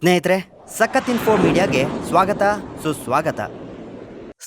ಸ್ನೇಹಿತರೆ, ಸಖತ್ ಇನ್ಫೋ ಮೀಡಿಯಾಗೆ ಸ್ವಾಗತ ಸುಸ್ವಾಗತ.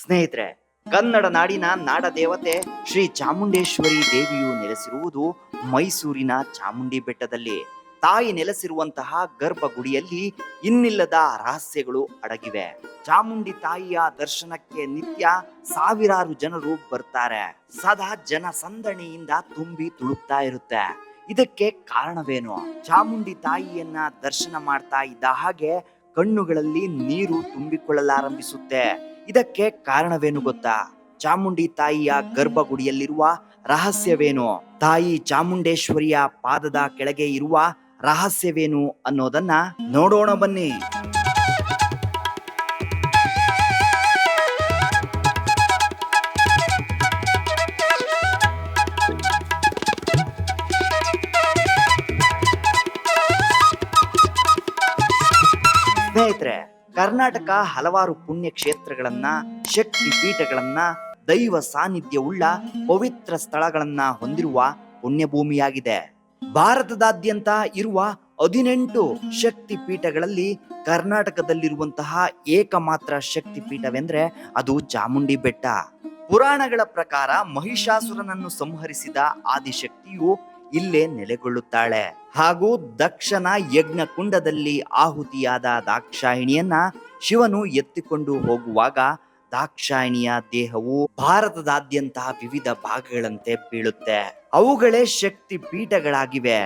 ಸ್ನೇಹಿತರೆ, ಕನ್ನಡ ನಾಡಿನ ನಾಡ ದೇವತೆ ಶ್ರೀ ಚಾಮುಂಡೇಶ್ವರಿ ದೇವಿಯು ನೆಲೆಸಿರುವುದು ಮೈಸೂರಿನ ಚಾಮುಂಡಿ ಬೆಟ್ಟದಲ್ಲಿ. ತಾಯಿ ನೆಲೆಸಿರುವಂತಹ ಗರ್ಭಗುಡಿಯಲ್ಲಿ ಇನ್ನಿಲ್ಲದ ರಹಸ್ಯಗಳು ಅಡಗಿವೆ. ಚಾಮುಂಡಿ ತಾಯಿಯ ದರ್ಶನಕ್ಕೆ ನಿತ್ಯ ಸಾವಿರಾರು ಜನರು ಬರ್ತಾರೆ. ಸದಾ ಜನ ಸಂದಣಿಯಿಂದ ತುಂಬಿ ತುಳುಕ್ತಾ ಇರುತ್ತೆ. ಇದಕ್ಕೆ ಕಾರಣವೇನು? ಚಾಮುಂಡಿ ತಾಯಿಯನ್ನ ದರ್ಶನ ಮಾಡ್ತಾ ಇದ್ದ ಹಾಗೆ ಕಣ್ಣುಗಳಲ್ಲಿ ನೀರು ತುಂಬಿಕೊಳ್ಳಲಾರಂಭಿಸುತ್ತೆ. ಇದಕ್ಕೆ ಕಾರಣವೇನು ಗೊತ್ತಾ? ಚಾಮುಂಡಿ ತಾಯಿಯ ಗರ್ಭಗುಡಿಯಲ್ಲಿರುವ ರಹಸ್ಯವೇನು? ತಾಯಿ ಚಾಮುಂಡೇಶ್ವರಿಯ ಪಾದದ ಕೆಳಗೆ ಇರುವ ರಹಸ್ಯವೇನು ಅನ್ನೋದನ್ನ ನೋಡೋಣ ಬನ್ನಿ. ಸ್ನೇಹಿತರೆ, ಕರ್ನಾಟಕ ಹಲವಾರು ಪುಣ್ಯ ಕ್ಷೇತ್ರಗಳನ್ನ, ಶಕ್ತಿ ಪೀಠಗಳನ್ನ, ದೈವ ಸಾನ್ನಿಧ್ಯವುಳ್ಳ ಪವಿತ್ರ ಸ್ಥಳಗಳನ್ನ ಹೊಂದಿರುವ ಪುಣ್ಯಭೂಮಿಯಾಗಿದೆ. ಭಾರತದಾದ್ಯಂತ ಇರುವ 18 ಶಕ್ತಿ ಪೀಠಗಳಲ್ಲಿ ಕರ್ನಾಟಕದಲ್ಲಿರುವಂತಹ ಏಕಮಾತ್ರ ಶಕ್ತಿ ಪೀಠವೆಂದ್ರೆ ಅದು ಚಾಮುಂಡಿ ಬೆಟ್ಟ. ಪುರಾಣಗಳ ಪ್ರಕಾರ ಮಹಿಷಾಸುರನನ್ನು ಸಂಹರಿಸಿದ ಆದಿಶಕ್ತಿಯು ಇಲ್ಲೇ ನೆಲೆಗೊಳ್ಳುತ್ತಾಳೆ. ಹಾಗೂ ದಕ್ಷನ ಯಜ್ಞ ಕುಂಡದಲ್ಲಿ ಆಹುತಿಯಾದ ದಾಕ್ಷಾಯಿಣಿಯನ್ನ ಶಿವನು ಎತ್ತಿಕೊಂಡು ಹೋಗುವಾಗ ದಾಕ್ಷಾಯಿಣಿಯ ದೇಹವು ಭಾರತದಾದ್ಯಂತ ವಿವಿಧ ಭಾಗಗಳಂತೆ ಬೀಳುತ್ತೆ. ಅವುಗಳೇ ಶಕ್ತಿ ಪೀಠಗಳಾಗಿವೆ.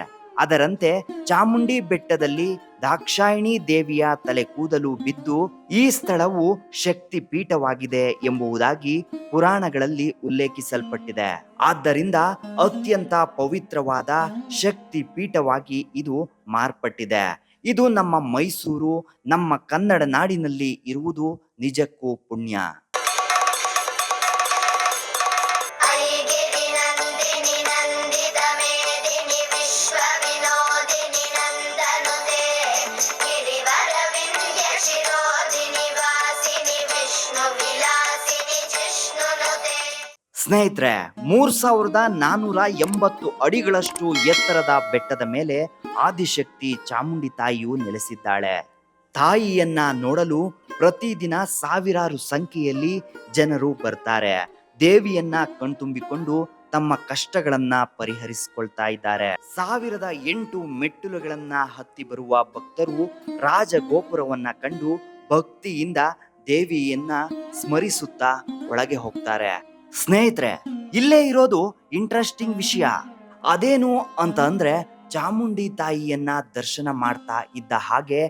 ಅದರಂತೆ ಚಾಮುಂಡಿ ಬೆಟ್ಟದಲ್ಲಿ ದಾಕ್ಷಾಯಿಣಿ ದೇವಿಯ ತಲೆ ಕೂದಲು ಬಿದ್ದು ಈ ಸ್ಥಳವು ಶಕ್ತಿ ಪೀಠವಾಗಿದೆ ಎಂಬುದಾಗಿ ಪುರಾಣಗಳಲ್ಲಿ ಉಲ್ಲೇಖಿಸಲ್ಪಟ್ಟಿದೆ. ಆದ್ದರಿಂದ ಅತ್ಯಂತ ಪವಿತ್ರವಾದ ಶಕ್ತಿ ಪೀಠವಾಗಿ ಇದು ಮಾರ್ಪಟ್ಟಿದೆ. ಇದು ನಮ್ಮ ಮೈಸೂರು, ನಮ್ಮ ಕನ್ನಡ ನಾಡಿನಲ್ಲಿ ಇರುವುದು ನಿಜಕ್ಕೂ ಪುಣ್ಯ. ಸ್ನೇಹಿತರೆ, 3480 ಅಡಿಗಳಷ್ಟು ಎತ್ತರದ ಬೆಟ್ಟದ ಮೇಲೆ ಆದಿಶಕ್ತಿ ಚಾಮುಂಡಿ ತಾಯಿಯು ನೆಲೆಸಿದ್ದಾಳೆ. ತಾಯಿಯನ್ನ ನೋಡಲು ಪ್ರತಿದಿನ ಸಾವಿರಾರು ಸಂಖ್ಯೆಯಲ್ಲಿ ಜನರು ಬರ್ತಾರೆ. ದೇವಿಯನ್ನ ಕಣ್ತುಂಬಿಕೊಂಡು ತಮ್ಮ ಕಷ್ಟಗಳನ್ನ ಪರಿಹರಿಸಿಕೊಳ್ತಾ ಇದ್ದಾರೆ. 1008 ಮೆಟ್ಟಿಲುಗಳನ್ನ ಹತ್ತಿ ಬರುವ ಭಕ್ತರು ರಾಜಗೋಪುರವನ್ನ ಕಂಡು ಭಕ್ತಿಯಿಂದ ದೇವಿಯನ್ನ ಸ್ಮರಿಸುತ್ತಾ ಒಳಗೆ ಹೋಗ್ತಾರೆ. ಸ್ನೇಹಿತರೆ, ಇಲ್ಲೇ ಇರೋದು ಇಂಟ್ರೆಸ್ಟಿಂಗ್ ವಿಷಯ. ಅದೇನು ಅಂತ ಅಂದ್ರೆ, ಚಾಮುಂಡಿ ತಾಯಿಯನ್ನ ದರ್ಶನ ಮಾಡ್ತಾ ಇದ್ದ ಹಾಗೆ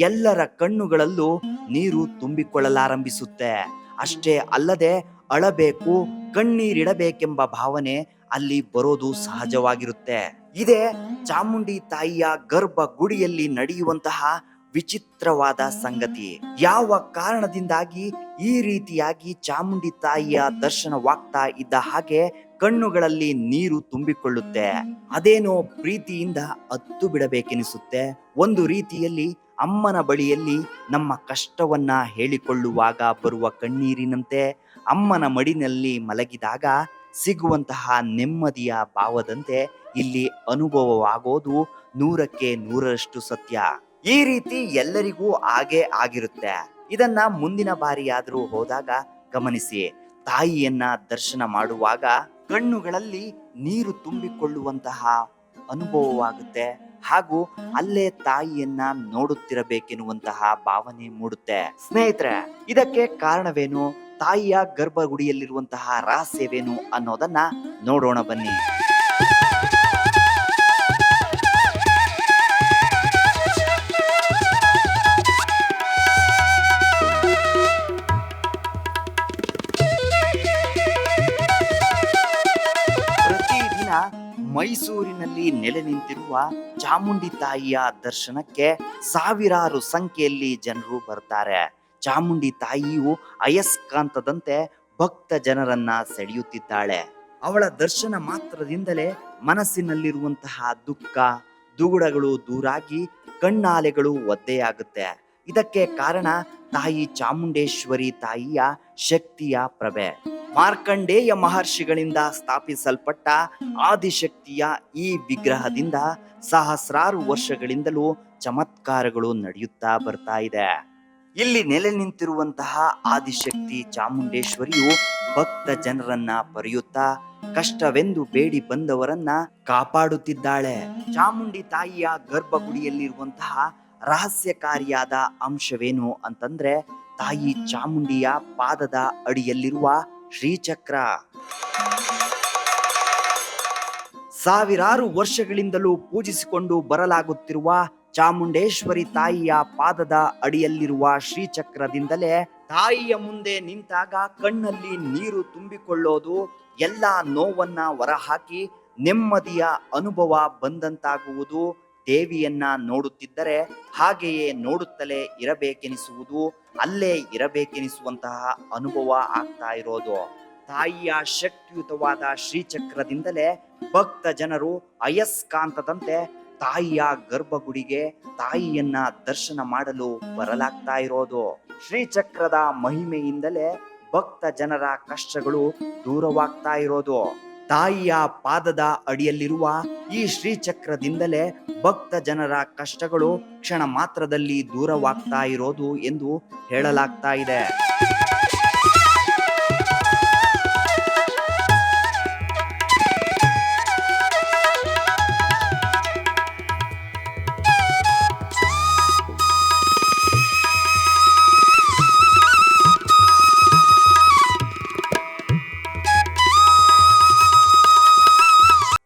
ಎಲ್ಲರ ಕಣ್ಣುಗಳಲ್ಲೂ ನೀರು ತುಂಬಿಕೊಳ್ಳಲಾರಂಭಿಸುತ್ತೆ. ಅಷ್ಟೇ ಅಲ್ಲದೆ ಅಳಬೇಕು, ಕಣ್ಣೀರಿಡಬೇಕೆಂಬ ಭಾವನೆ ಅಲ್ಲಿ ಬರೋದು ಸಹಜವಾಗಿರುತ್ತೆ. ಇದೇ ಚಾಮುಂಡಿ ತಾಯಿಯ ಗರ್ಭ ಗುಡಿಯಲ್ಲಿ ನಡೆಯುವಂತಹ ವಿಚಿತ್ರವಾದ ಸಂಗತಿ. ಯಾವ ಕಾರಣದಿಂದಾಗಿ ಈ ರೀತಿಯಾಗಿ ಚಾಮುಂಡಿ ತಾಯಿಯ ದರ್ಶನವಾಗ್ತಾ ಇದ್ದ ಹಾಗೆ ಕಣ್ಣುಗಳಲ್ಲಿ ನೀರು ತುಂಬಿಕೊಳ್ಳುತ್ತೆ? ಅದೇನೋ ಪ್ರೀತಿಯಿಂದ ಅತ್ತು ಬಿಡಬೇಕೆನಿಸುತ್ತೆ. ಒಂದು ರೀತಿಯಲ್ಲಿ ಅಮ್ಮನ ಬಳಿಯಲ್ಲಿ ನಮ್ಮ ಕಷ್ಟವನ್ನ ಹೇಳಿಕೊಳ್ಳುವಾಗ ಬರುವ ಕಣ್ಣೀರಿನಂತೆ, ಅಮ್ಮನ ಮಡಿನಲ್ಲಿ ಮಲಗಿದಾಗ ಸಿಗುವಂತಹ ನೆಮ್ಮದಿಯ ಭಾವದಂತೆ ಇಲ್ಲಿ ಅನುಭವವಾಗೋದು 100ಕ್ಕೆ 100ರಷ್ಟು ಸತ್ಯ. ಈ ರೀತಿ ಎಲ್ಲರಿಗೂ ಹಾಗೆ ಆಗಿರುತ್ತೆ. ಇದನ್ನ ಮುಂದಿನ ಬಾರಿಯಾದ್ರೂ ಹೋದಾಗ ಗಮನಿಸಿ. ತಾಯಿಯನ್ನ ದರ್ಶನ ಮಾಡುವಾಗ ಕಣ್ಣುಗಳಲ್ಲಿ ನೀರು ತುಂಬಿಕೊಳ್ಳುವಂತಹ ಅನುಭವವಾಗುತ್ತೆ. ಹಾಗೂ ಅಲ್ಲೇ ತಾಯಿಯನ್ನ ನೋಡುತ್ತಿರಬೇಕೆನ್ನುವಂತಹ ಭಾವನೆ ಮೂಡುತ್ತೆ. ಸ್ನೇಹಿತರೆ, ಇದಕ್ಕೆ ಕಾರಣವೇನು? ತಾಯಿಯ ಗರ್ಭಗುಡಿಯಲ್ಲಿರುವಂತಹ ರಹಸ್ಯವೇನು ಅನ್ನೋದನ್ನ ನೋಡೋಣ ಬನ್ನಿ. ಮೈಸೂರಿನಲ್ಲಿ ನೆಲೆ ನಿಂತಿರುವ ಚಾಮುಂಡಿ ತಾಯಿಯ ದರ್ಶನಕ್ಕೆ ಸಾವಿರಾರು ಸಂಖ್ಯೆಯಲ್ಲಿ ಜನರು ಬರ್ತಾರೆ. ಚಾಮುಂಡಿ ತಾಯಿಯು ಅಯಸ್ಕಾಂತದಂತೆ ಭಕ್ತ ಜನರನ್ನ ಸೆಳೆಯುತ್ತಿದ್ದಾಳೆ. ಅವಳ ದರ್ಶನ ಮಾತ್ರದಿಂದಲೇ ಮನಸ್ಸಿನಲ್ಲಿರುವಂತಹ ದುಃಖ ದುಗುಡಗಳು ದೂರಾಗಿ ಕಣ್ಣಾಲೆಗಳು ಒದ್ದೆಯಾಗುತ್ತೆ. ಇದಕ್ಕೆ ಕಾರಣ ತಾಯಿ ಚಾಮುಂಡೇಶ್ವರಿ ತಾಯಿಯ ಶಕ್ತಿಯ ಪ್ರಭೆ. ಮಾರ್ಕಂಡೇಯ ಮಹರ್ಷಿಗಳಿಂದ ಸ್ಥಾಪಿಸಲ್ಪಟ್ಟ ಆದಿಶಕ್ತಿಯ ಈ ವಿಗ್ರಹದಿಂದ ಸಹಸ್ರಾರು ವರ್ಷಗಳಿಂದಲೂ ಚಮತ್ಕಾರಗಳು ನಡೆಯುತ್ತಾ ಬರ್ತಾ ಇದೆ. ಇಲ್ಲಿ ನೆಲೆ ನಿಂತಿರುವಂತಹ ಆದಿಶಕ್ತಿ ಚಾಮುಂಡೇಶ್ವರಿಯು ಭಕ್ತ ಜನರನ್ನ ಪೊರೆಯುತ್ತಾ ಕಷ್ಟವೆಂದು ಬೇಡಿ ಬಂದವರನ್ನ ಕಾಪಾಡುತ್ತಿದ್ದಾಳೆ. ಚಾಮುಂಡಿ ತಾಯಿಯ ಗರ್ಭಗುಡಿಯಲ್ಲಿರುವಂತಹ ರಹಸ್ಯಕಾರಿಯಾದ ಅಂಶವೇನು ಅಂತಂದ್ರೆ ತಾಯಿ ಚಾಮುಂಡಿಯ ಪಾದದ ಅಡಿಯಲ್ಲಿರುವ ಶ್ರೀಚಕ್ರ. ಸಾವಿರಾರು ವರ್ಷಗಳಿಂದಲೂ ಪೂಜಿಸಿಕೊಂಡು ಬರಲಾಗುತ್ತಿರುವ ಚಾಮುಂಡೇಶ್ವರಿ ತಾಯಿಯ ಪಾದದ ಅಡಿಯಲ್ಲಿರುವ ಶ್ರೀಚಕ್ರದಿಂದಲೇ ತಾಯಿಯ ಮುಂದೆ ನಿಂತಾಗ ಕಣ್ಣಲ್ಲಿ ನೀರು ತುಂಬಿಕೊಳ್ಳೋದು, ಎಲ್ಲ ನೋವನ್ನ ಹೊರಹಾಕಿ ನೆಮ್ಮದಿಯ ಅನುಭವ ಬಂದಂತಾಗುವುದು, ದೇವಿಯನ್ನ ನೋಡುತ್ತಿದ್ದರೆ ಹಾಗೆಯೇ ನೋಡುತ್ತಲೇ ಇರಬೇಕೆನಿಸುವುದು, ಅಲ್ಲೇ ಇರಬೇಕೆನಿಸುವಂತಹ ಅನುಭವ ಆಗ್ತಾ ಇರೋದು. ತಾಯಿಯ ಶಕ್ತಿಯುತವಾದ ಶ್ರೀಚಕ್ರದಿಂದಲೇ ಭಕ್ತ ಜನರು ಅಯಸ್ಕಾಂತದಂತೆ ತಾಯಿಯ ಗರ್ಭಗುಡಿಗೆ ತಾಯಿಯನ್ನ ದರ್ಶನ ಮಾಡಲು ಬರಲಾಗ್ತಾ ಇರೋದು. ಶ್ರೀಚಕ್ರದ ಮಹಿಮೆಯಿಂದಲೇ ಭಕ್ತ ಜನರ ಕಷ್ಟಗಳು ದೂರವಾಗ್ತಾ ಇರೋದು. ತಾಯಿಯ ಪಾದದ ಅಡಿಯಲ್ಲಿರುವ ಈ ಶ್ರೀಚಕ್ರದಿಂದಲೇ ಭಕ್ತ ಜನರ ಕಷ್ಟಗಳು ಕ್ಷಣ ಮಾತ್ರದಲ್ಲಿ ದೂರವಾಗ್ತಾ ಇರೋದು ಎಂದು ಹೇಳಲಾಗ್ತಾ ಇದೆ.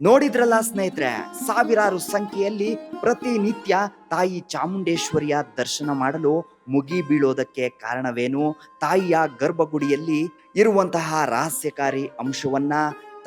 ನೋಡಿದ್ರಲ್ಲ ಸ್ನೇಹಿತರೆ, ಸಾವಿರಾರು ಸಂಖ್ಯೆಯಲ್ಲಿ ಪ್ರತಿನಿತ್ಯ ತಾಯಿ ಚಾಮುಂಡೇಶ್ವರಿಯ ದರ್ಶನ ಮಾಡಲು ಮುಗಿ ಬೀಳೋದಕ್ಕೆ ಕಾರಣವೇನು, ತಾಯಿಯ ಗರ್ಭಗುಡಿಯಲ್ಲಿ ಇರುವಂತಹ ರಹಸ್ಯಕಾರಿ ಅಂಶವನ್ನ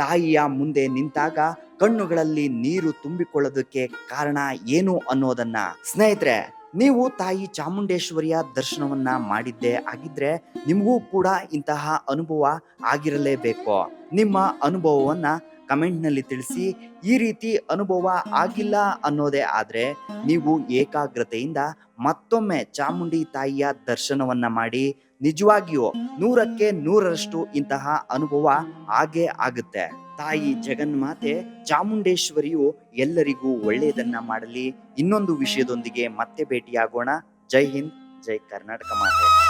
ತಾಯಿಯ ಮುಂದೆ ನಿಂತಾಗ ಕಣ್ಣುಗಳಲ್ಲಿ ನೀರು ತುಂಬಿಕೊಳ್ಳೋದಕ್ಕೆ ಕಾರಣ ಏನು ಅನ್ನೋದನ್ನ ಸ್ನೇಹಿತರೆ, ನೀವು ತಾಯಿ ಚಾಮುಂಡೇಶ್ವರಿಯ ದರ್ಶನವನ್ನ ಮಾಡಿದ್ದೇ ಆಗಿದ್ರೆ ನಿಮಗೂ ಕೂಡ ಇಂತಹ ಅನುಭವ ಆಗಿರಲೇಬೇಕು. ನಿಮ್ಮ ಅನುಭವವನ್ನ ಕಮೆಂಟ್ನಲ್ಲಿ ತಿಳಿಸಿ. ಈ ರೀತಿ ಅನುಭವ ಆಗಿಲ್ಲ ಅನ್ನೋದೇ ಆದ್ರೆ ನೀವು ಏಕಾಗ್ರತೆಯಿಂದ ಮತ್ತೊಮ್ಮೆ ಚಾಮುಂಡಿ ತಾಯಿಯ ದರ್ಶನವನ್ನ ಮಾಡಿ. ನಿಜವಾಗಿಯೂ 100ಕ್ಕೆ 100ರಷ್ಟು ಇಂತಹ ಅನುಭವ ಆಗೇ ಆಗುತ್ತೆ. ತಾಯಿ ಜಗನ್ಮಾತೆ ಚಾಮುಂಡೇಶ್ವರಿಯು ಎಲ್ಲರಿಗೂ ಒಳ್ಳೆಯದನ್ನ ಮಾಡಲಿ. ಇನ್ನೊಂದು ವಿಷಯದೊಂದಿಗೆ ಮತ್ತೆ ಭೇಟಿಯಾಗೋಣ. ಜೈ ಹಿಂದ್, ಜೈ ಕರ್ನಾಟಕ ಮಾತೆ.